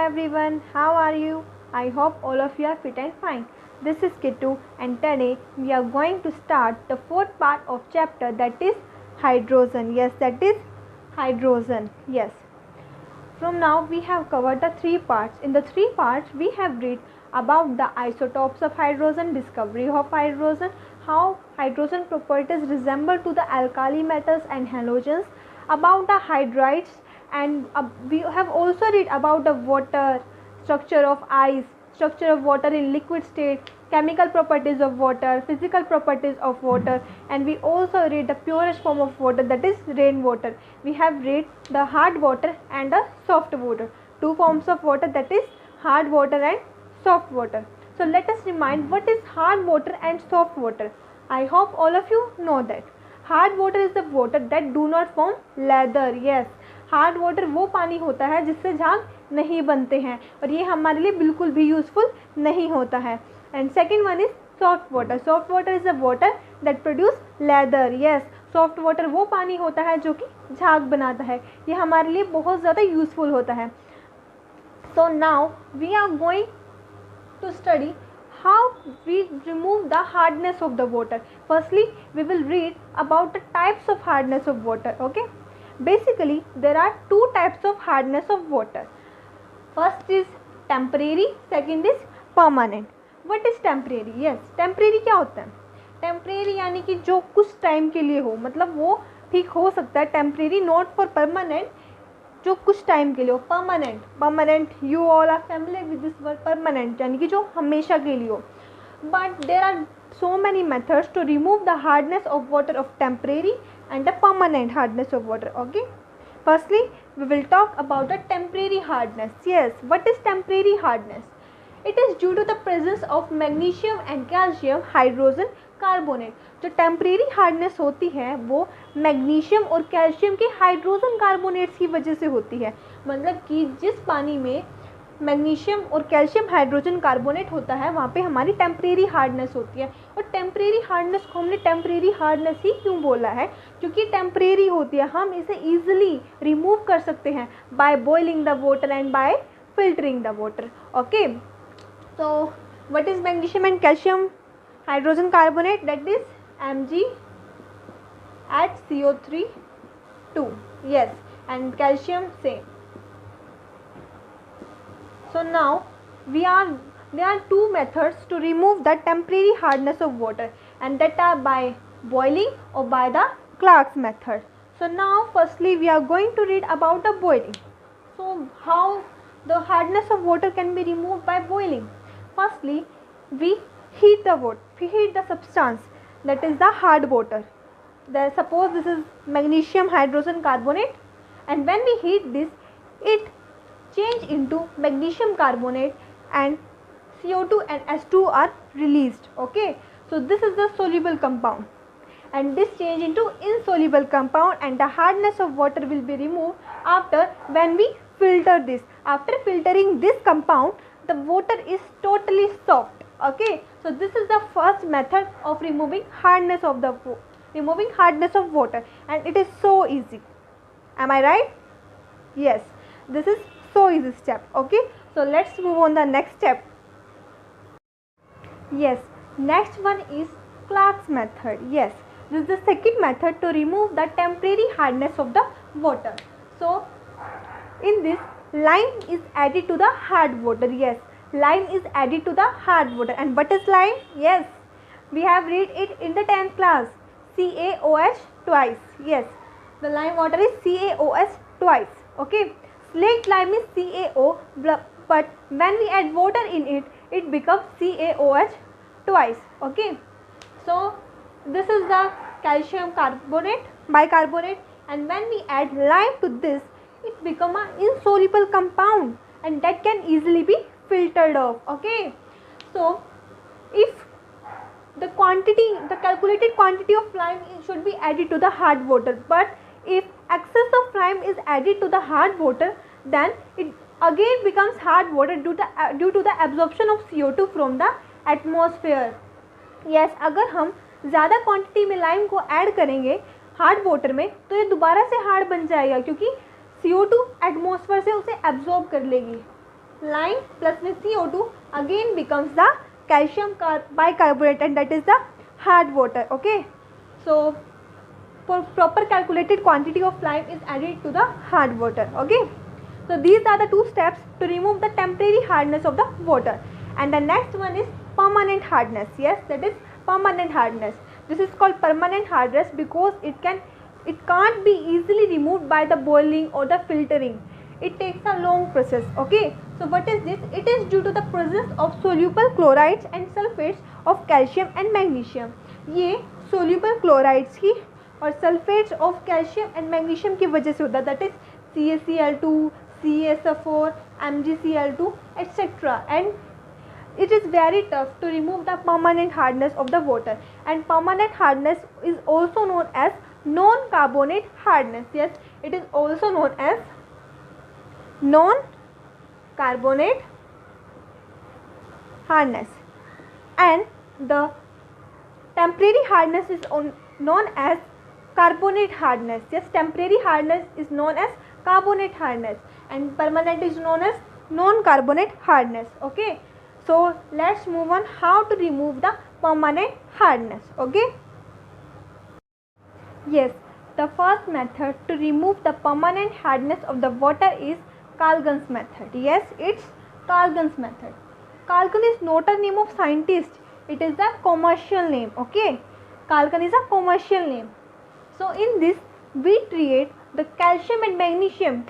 everyone, how are you? I hope all of you are fit and fine. This is Kitu and today we are going to start the fourth part of chapter, that is hydrogen. Yes, that is hydrogen. Yes. From now we have covered the three parts. In the three parts we have read about the isotopes of hydrogen, discovery of hydrogen, how hydrogen properties resemble to the alkali metals and halogens, about the hydrides, and we have also read about the water, structure of ice, structure of water in liquid state, chemical properties of water, physical properties of water, and we also read the purest form of water, that is rainwater. We have read the hard water and the soft water, two forms of water, that is hard water and soft water. So let us remind what is hard water and soft water. I hope all of you know that. Hard water is the water that do not form lather. Yes, hard water वो पानी होता है जिससे झाग नहीं बनते हैं और ये हमारे लिए बिल्कुल भी यूजफुल नहीं होता है. And second one is soft water. Soft water is the water that produce leather. Yes, soft water वो पानी होता है जो कि झाग बनाता है. ये हमारे लिए बहुत ज़्यादा यूजफुल होता है. So now we are going to study how we remove the hardness of the water. Firstly, we will read about the types of hardness of water. Okay, basically there are two types of hardness of water. First is temporary, second is permanent. What is temporary? Yes, temporary क्या होता है? temporary यानी कि जो कुछ time के लिए हो, मतलब वो ठीक हो सकता है. temporary not for permanent, जो कुछ टाइम के लिए हो. Permanent, permanent you all are familiar with this word permanent, यानी कि जो हमेशा के लिए हो. But there are so many methods to remove the hardness of water of temporary and the permanent hardness of water. Okay, firstly we will talk about the temporary hardness. Yes, what is temporary hardness? It is due to the presence of magnesium and calcium hydrogen carbonate. जो temporary hardness होती है वो magnesium और calcium के hydrogen carbonates की वजह से होती है. मतलब कि जिस पानी में मैग्नीशियम और कैल्शियम हाइड्रोजन कार्बोनेट होता है वहाँ पे हमारी टेम्परेरी हार्डनेस होती है. और टेम्परेरी हार्डनेस को हमने टेम्परेरी हार्डनेस ही क्यों बोला है? क्योंकि टेम्परेरी होती है, हम इसे ईजिली रिमूव कर सकते हैं by boiling the water and bye filtering the water. Okay, so what is magnesium and calcium hydrogen carbonate? That is Mg at CO3 2. Yes, and calcium same. So now there are two methods to remove the temporary hardness of water, and that are by boiling or by the Clark's method. So now firstly we are going to read about the boiling. So how the hardness of water can be removed by boiling? Firstly, we heat the water, we heat the substance, that is the hard water. Suppose this is magnesium hydrogen carbonate, and when we heat this, it change into magnesium carbonate and CO2 and H2 are released. Okay, so this is the soluble compound, and this change into insoluble compound, and the hardness of water will be removed after when we filter this. After filtering this compound, the water is totally soft. Okay, so this is the first method of removing hardness of water, and it is so easy. Am I right? Yes, this is so easy step. Okay, so let's move on the next step. Yes, next one is Clark's method. Yes, this is the second method to remove the temporary hardness of the water. So in this, lime is added to the hard water. Yes, lime is added to the hard water. And what is lime? Yes, we have read it in the 10th class. CaOH twice. Yes, the lime water is CaOH twice. Okay, slaked lime is CaO, but when we add water in it, it becomes CaOH twice. Okay, so this is the calcium carbonate, bicarbonate, and when we add lime to this, it become an insoluble compound, and that can easily be filtered off. Okay, so if the calculated quantity of lime should be added to the hard water, but if excess of lime is added to the hard water, then it again becomes hard water due to the absorption of CO2 from the atmosphere. Yes, अगर हम ज़्यादा quantity में lime को add करेंगे hard water में तो ये दोबारा से हार्ड बन जाएगा, क्योंकि CO2 एटमॉस्फेयर से उसे एब्जॉर्ब कर लेगी. lime plus with CO2 again becomes the calcium bicarbonate, and that is the hard water. Okay, so proper calculated quantity of lime is added to the hard water. Okay, so these are the two steps to remove the temporary hardness of the water. And the next one is permanent hardness. Yes, that is permanent hardness. This is called permanent hardness because it can't be easily removed by the boiling or the filtering. It takes a long process. Okay, so what is this? It is due to the presence of soluble chlorides and sulfates of calcium and magnesium. ये soluble chlorides की और sulfates of calcium and magnesium की वजह से होता है, that is CaCl2, CaSO4, MgCl2, etc. And it is very tough to remove the permanent hardness of the water, and permanent hardness is also known as non-carbonate hardness. Yes, it is also known as non-carbonate hardness, and the temporary hardness is known as carbonate hardness. Yes, temporary hardness is known as carbonate hardness, and permanent is known as non-carbonate hardness. Okay, so let's move on how to remove the permanent hardness. Okay, yes, the first method to remove the permanent hardness of the water is Kalgan's method. Yes, it's Kalgan's method. Kalgan is not a name of scientist, it is a commercial name. Okay, Kalgan is a commercial name. So in this we treat the calcium and magnesium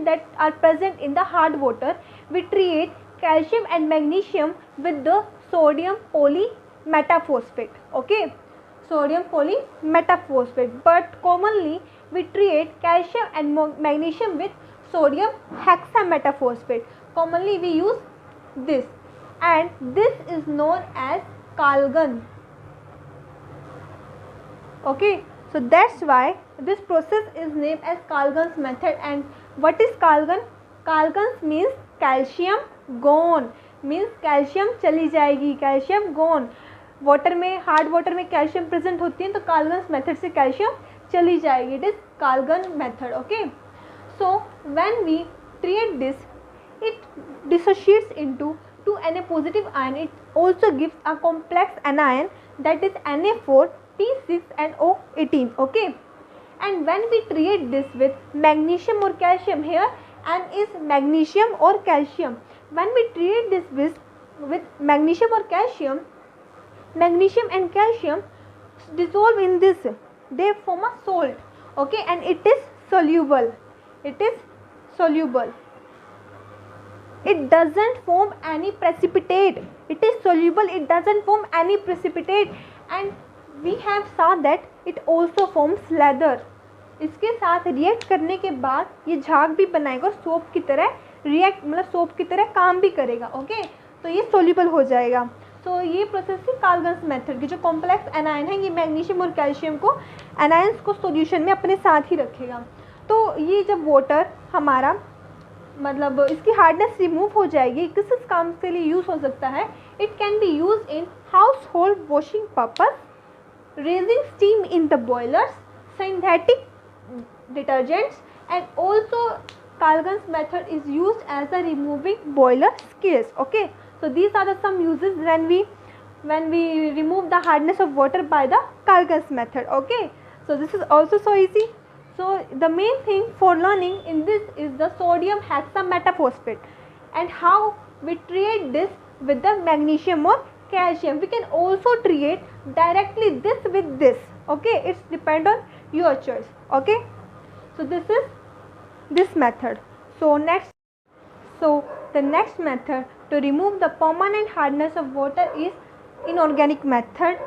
that are present in the hard water. We treat calcium and magnesium with the sodium polymetaphosphate. Okay, sodium polymetaphosphate, but commonly we treat calcium and magnesium with sodium hexametaphosphate. Commonly we use this, and this is known as Kalgan. Okay, so that's why this process is named as Kalgan's method. And what is Kalgan? Kalgan means calcium gone, means calcium चली जाएगी, calcium gone. Water में, hard water में calcium present होती है, तो Kalgan's method से calcium चली जाएगी. It is Kalgan method. Okay, so when we treat this, it dissociates into 2 Na positive ion. It also gives a complex anion, that is Na4P6NO18. Okay, and when we treat this with magnesium or calcium, here N is magnesium or calcium. When we treat this with magnesium or calcium, magnesium and calcium dissolve in this, they form a salt. Okay, and it is soluble. It is soluble. It doesn't form any precipitate. It is soluble, it doesn't form any precipitate, and we have saw that it also forms leather. इसके साथ react करने के बाद ये झाग भी बनाएगा, soap की तरह रिएक्ट, मतलब सोप की तरह काम भी करेगा. ओके, तो ये सोल्यूबल हो जाएगा. तो ये प्रोसेस थी Kalgan's मेथड की. जो कॉम्प्लेक्स एनायन है, ये मैग्नीशियम और कैल्शियम को, एनायंस को सॉल्यूशन में अपने साथ ही रखेगा. तो ये जब वाटर हमारा, मतलब इसकी हार्डनेस रिमूव हो जाएगी, किस काम के लिए यूज़ हो सकता है? It can be use in house hold washing purpose, raising steam in the boilers, synthetic detergents, and also Kalgan's method is used as a removing boiler scales. Okay, so these are the some uses when we remove the hardness of water by the Kalgan's method. Okay, so this is also so easy. So the main thing for learning in this is the sodium hexametaphosphate, and how we treat this with the magnesium or calcium. We can also treat directly this with this. Okay, it's depend on your choice. Okay, so this is this method. So the next method to remove the permanent hardness of water is inorganic method,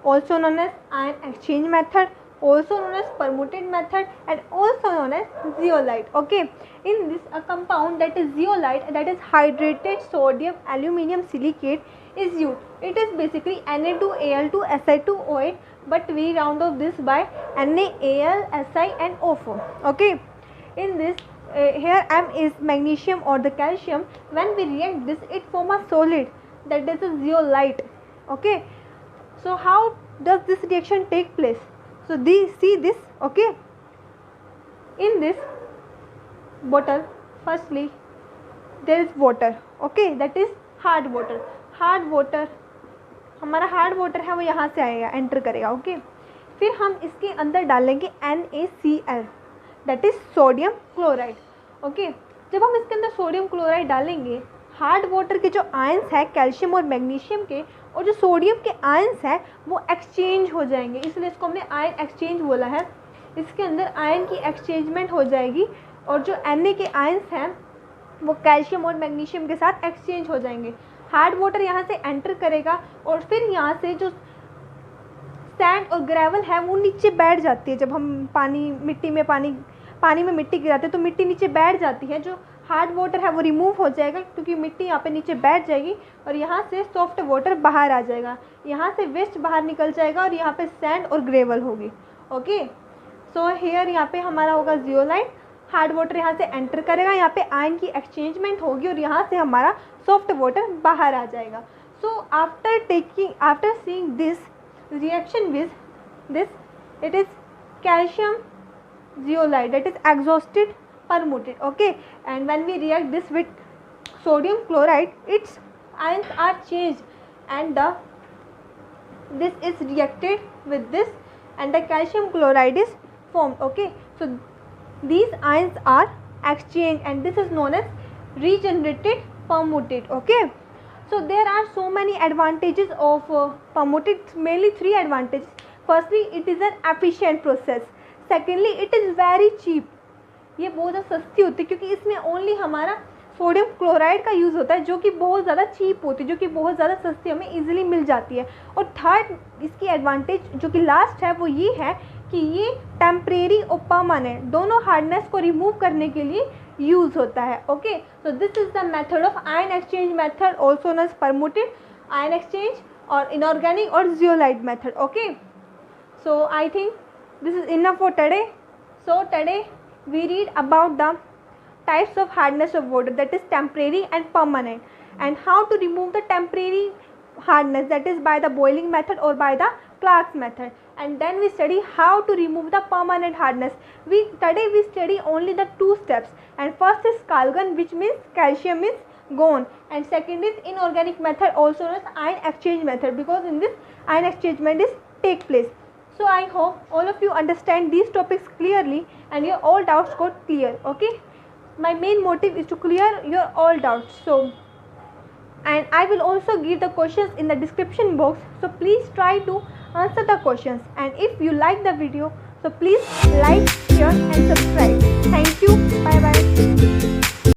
also known as ion exchange method, also known as permuted method, and also known as zeolite. Okay, in this a compound that is zeolite, that is hydrated sodium aluminium silicate, is used. It is basically Na2Al2Si2O8, but we round off this by NaAl, Si and O4. Okay, in this here M is magnesium or the calcium. When we react this, it form a solid, that is a zeolite. Okay, so how does this reaction take place? So see this. Okay, in this bottle, firstly there is water, okay, that is hard water. Hard water, हमारा hard water है वो यहाँ से आएगा, enter करेगा, okay. फिर हम इसके अंदर डालेंगे NaCl, that is sodium chloride, okay. जब हम इसके अंदर सोडियम क्लोराइड डालेंगे, हार्ड वाटर के जो आयंस है कैल्शियम और मैग्नीशियम के, और जो सोडियम के आयंस हैं वो एक्सचेंज हो जाएंगे, इसलिए इसको हमने आयन एक्सचेंज बोला है। इसके अंदर आयन की एक्सचेंजमेंट हो जाएगी और जो Na के आयंस हैं वो कैल्शियम और मैग्नीशियम के साथ एक्सचेंज हो जाएंगे। हार्ड वाटर यहाँ से एंटर करेगा और फिर यहाँ से जो सैंड और ग्रेवल है वो नीचे बैठ जाती है। जब हम पानी में मिट्टी गिराते हैं तो मिट्टी नीचे बैठ जाती है, जो हार्ड वाटर है वो रिमूव हो जाएगा क्योंकि मिट्टी यहाँ पे नीचे बैठ जाएगी और यहाँ से सॉफ्ट वाटर बाहर आ जाएगा, यहाँ से वेस्ट बाहर निकल जाएगा और यहाँ पे सैंड और ग्रेवल होगी, ओके। सो हेयर यहाँ पे हमारा होगा जियोलाइट, हार्ड वाटर यहाँ से एंटर करेगा, यहाँ पे आयन की एक्सचेंजमेंट होगी और यहाँ से हमारा सॉफ्ट वाटर बाहर आ जाएगा। So after seeing this reaction with this, it is calcium zeolite, that is exhausted permuted, okay. And when we react this with sodium chloride, its ions are changed and this is reacted with this and the calcium chloride is formed, okay. So these ions are exchanged and this is known as regenerated permuted, okay. So there are so many advantages of permuted, mainly 3 advantages. Firstly, it is an efficient process. Secondly, it is very cheap. ये बहुत ज़्यादा सस्ती होती है क्योंकि इसमें only हमारा sodium chloride का यूज़ होता है जो कि बहुत ज़्यादा चीप होती है, जो कि बहुत ज़्यादा सस्ती हमें इजीली मिल जाती है। और थर्ड इसकी एडवांटेज जो कि लास्ट है वो ये है कि ये टेम्परेरी और परमानेंट दोनों हार्डनेस को रिमूव करने के लिए यूज़ होता है, okay. So this is the method of ion exchange method, also known as permutit ion exchange और इनऑर्गेनिक और zeolite method, okay. So I think this is enough for today. So today we read about the types of hardness of water, that is temporary and permanent, and how to remove the temporary hardness, that is by the boiling method or by the Clark's method. And then we study how to remove the permanent hardness. Today we study only the 2 steps, and first is Kalgan, which means calcium is gone, and second is inorganic method, also known as ion exchange method, because in this ion exchange is take place. So I hope all of you understand these topics clearly and your all doubts got clear, okay. My main motive is to clear your all doubts. So, and I will also give the questions in the description box, so please try to answer the questions. And if you like the video, so please like, share and subscribe.